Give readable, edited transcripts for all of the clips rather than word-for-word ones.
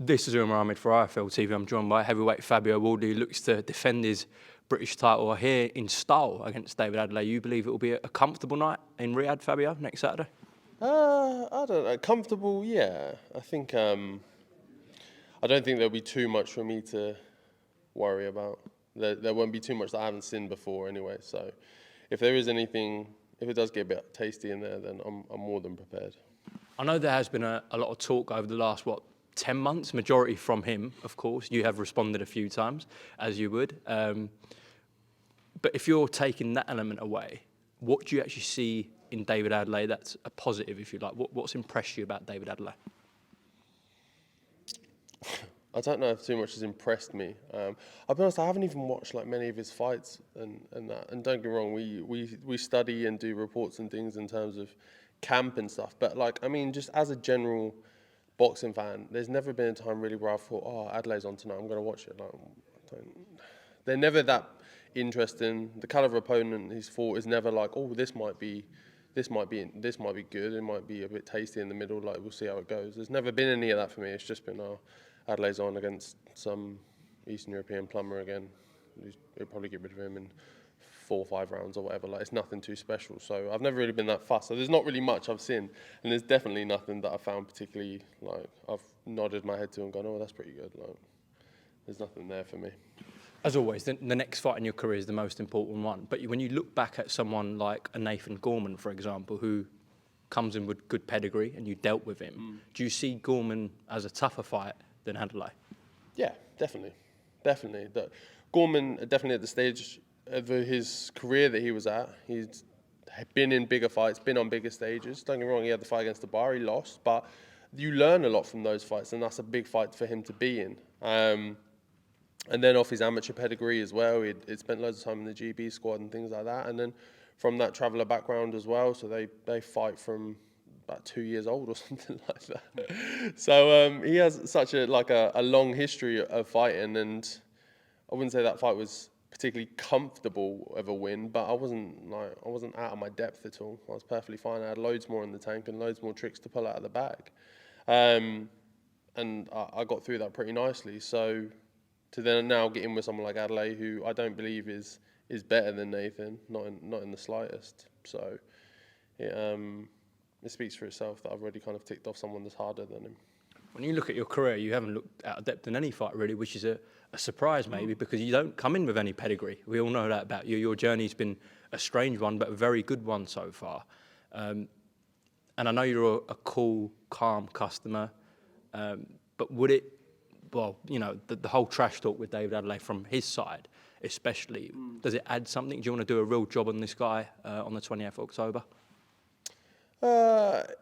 This is Umar for IFL TV. I'm joined by heavyweight Fabio Wardley, who looks to defend his British title here in style against David Adeleye. You believe it will be a comfortable night in Riyadh, Fabio, next Saturday? I don't know. Comfortable, yeah. I think I don't think there'll be too much for me to worry about. There won't be too much that I haven't seen before anyway. So if there is anything, if it does get a bit tasty in there, then I'm more than prepared. I know there has been a lot of talk over the last, 10 months, majority from him, of course. You have responded a few times, as you would. But if you're taking that element away, what do you actually see in David Adeleye that's a positive, if you like? What's impressed you about David Adeleye? I don't know if too much has impressed me. I'll be honest, I haven't even watched like many of his fights and that. And don't get me wrong, we study and do reports and things in terms of camp and stuff. But like, I mean, just as a general boxing fan, there's never been a time really where I thought, oh, Adelaide's on tonight, I'm going to watch it. Like, they're never that interesting. The caliber of opponent he's fought is never like, oh, this might be good. It might be a bit tasty in the middle. Like, we'll see how it goes. There's never been any of that for me. It's just been, oh, Adelaide's on against some Eastern European plumber again. He'll probably get rid of him in 4 or 5 rounds or whatever. Like, it's nothing too special. So I've never really been that fussed. So there's not really much I've seen, and there's definitely nothing that I found particularly like I've nodded my head to and gone, oh, that's pretty good. Like, there's nothing there for me. As always, the next fight in your career is the most important one. But when you look back at someone like a Nathan Gorman, for example, who comes in with good pedigree and you dealt with him, do you see Gorman as a tougher fight than Adeleye? Yeah, definitely. Gorman, definitely at the stage of his career that he was at, he's been in bigger fights, been on bigger stages. Don't get me wrong, he had the fight against the Bar, he lost, but you learn a lot from those fights, and that's a big fight for him to be in. And then off his amateur pedigree as well, he'd spent loads of time in the GB squad and things like that. And then from that traveller background as well, so they fight from about 2 years old or something like that. So he has such a long history of fighting, and I wouldn't say that fight was particularly comfortable of a win, but I wasn't out of my depth at all. I was perfectly fine. I had loads more in the tank and loads more tricks to pull out of the bag, and I got through that pretty nicely. So to then now get in with someone like Adeleye, who I don't believe is better than Nathan, not in the slightest. So it speaks for itself that I've already kind of ticked off someone that's harder than him. When you look at your career, you haven't looked out of depth in any fight really, which is a surprise maybe, because you don't come in with any pedigree. We all know that about you. Your journey's been a strange one, but a very good one so far. And I know you're a cool, calm customer, but would it, the whole trash talk with David Adeleye from his side especially, does it add something? Do you want to do a real job on this guy on the 20th of October?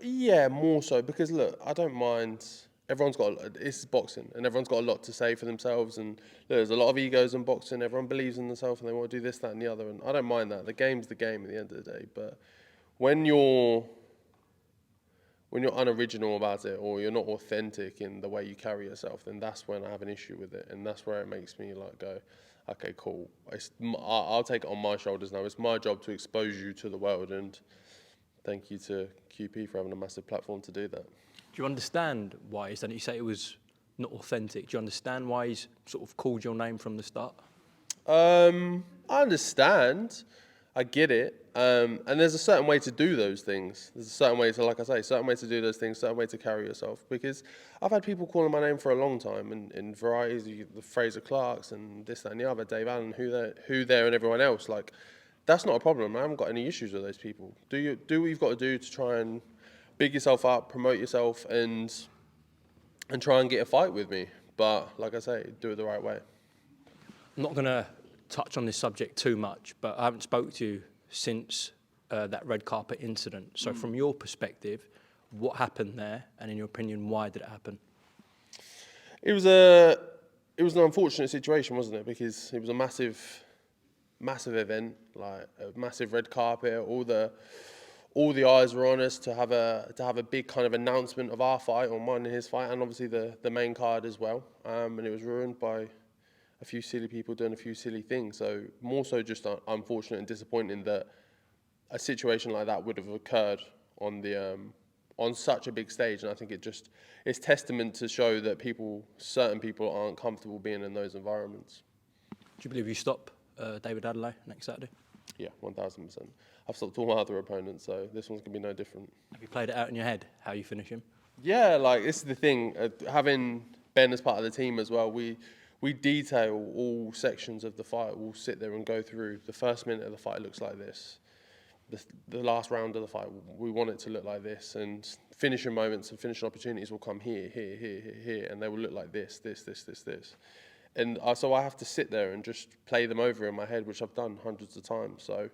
Yeah, more so, because look, I don't mind. It's boxing, and everyone's got a lot to say for themselves, and there's a lot of egos in boxing. Everyone believes in themselves and they want to do this, that and the other, and I don't mind that. The game's the game at the end of the day, but when you're unoriginal about it, or you're not authentic in the way you carry yourself, then that's when I have an issue with it, and that's where it makes me like go, okay, cool. I'll take it on my shoulders now. It's my job to expose you to the world, and thank you to QP for having a massive platform to do that. Do you understand why he's done it? You say it was not authentic. Do you understand why he's sort of called your name from the start? I understand. I get it. And there's a certain way to do those things. There's a certain way to, like I say, certain way to do those things, certain way to carry yourself. Because I've had people calling my name for a long time, and in varieties, the Fraser Clarks and this, that and the other, Dave Allen, who there and everyone else. Like, that's not a problem. I haven't got any issues with those people. Do what you've got to do to try and big yourself up, promote yourself, and try and get a fight with me. But like I say, do it the right way. I'm not going to touch on this subject too much, but I haven't spoke to you since that red carpet incident. So from your perspective, what happened there, and in your opinion, why did it happen? It was an unfortunate situation, wasn't it? Because it was a massive event, like a massive red carpet. All the eyes were on us to have a big kind of announcement of our fight, or mine and his fight, and obviously the main card as well. And it was ruined by a few silly people doing a few silly things. So more so just unfortunate and disappointing that a situation like that would have occurred on on such a big stage, and I think it's testament to show that certain people aren't comfortable being in those environments. Do you believe you stop David Adeleye next Saturday? Yeah, 1000%. I've stopped all my other opponents, so this one's gonna be no different. Have you played it out in your head how you finish him? Yeah, like this is the thing. Having Ben as part of the team as well, we detail all sections of the fight. We'll sit there and go through the first minute of the fight looks like this. The last round of the fight, we want it to look like this, and finishing moments and finishing opportunities will come here, here, here, here, here, and they will look like this. And so I have to sit there and just play them over in my head, which I've done hundreds of times. So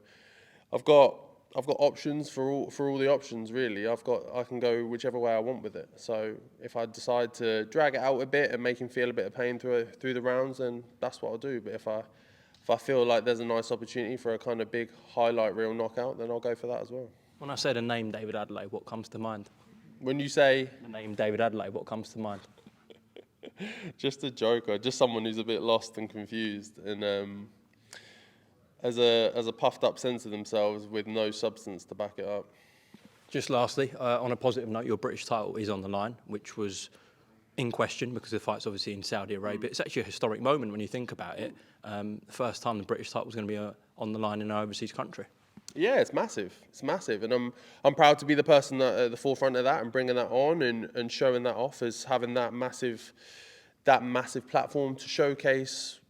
I've got options for all the options really. I can go whichever way I want with it. So if I decide to drag it out a bit and make him feel a bit of pain through the rounds, then that's what I'll do. But if I feel like there's a nice opportunity for a kind of big highlight reel knockout, then I'll go for that as well. When I say the name David Adeleye, what comes to mind? When you say the name David Adeleye, what comes to mind? Just a joker, just someone who's a bit lost and confused, and as a puffed up sense of themselves with no substance to back it up. Just lastly, on a positive note, your British title is on the line, which was in question because the fight's obviously in Saudi Arabia. It's actually a historic moment when you think about it. The first time the British title was going to be on the line in an overseas country. Yeah, it's massive. It's massive, and I'm proud to be the person at the forefront of that and bringing that on and showing that off as having that massive platform to showcase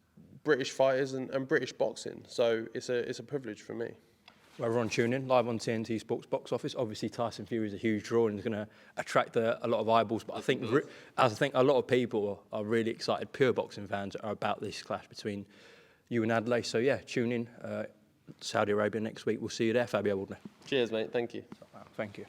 British fighters and British boxing. So it's a privilege for me. Well, everyone tune in live on TNT Sports Box Office. Obviously, Tyson Fury is a huge draw and is going to attract a lot of eyeballs. But I think a lot of people are really excited. Pure boxing fans are about this clash between you and Adeleye. So yeah, tune in. Saudi Arabia next week. We'll see you there, Fabio Wardley. Cheers, mate. Thank you. Thank you.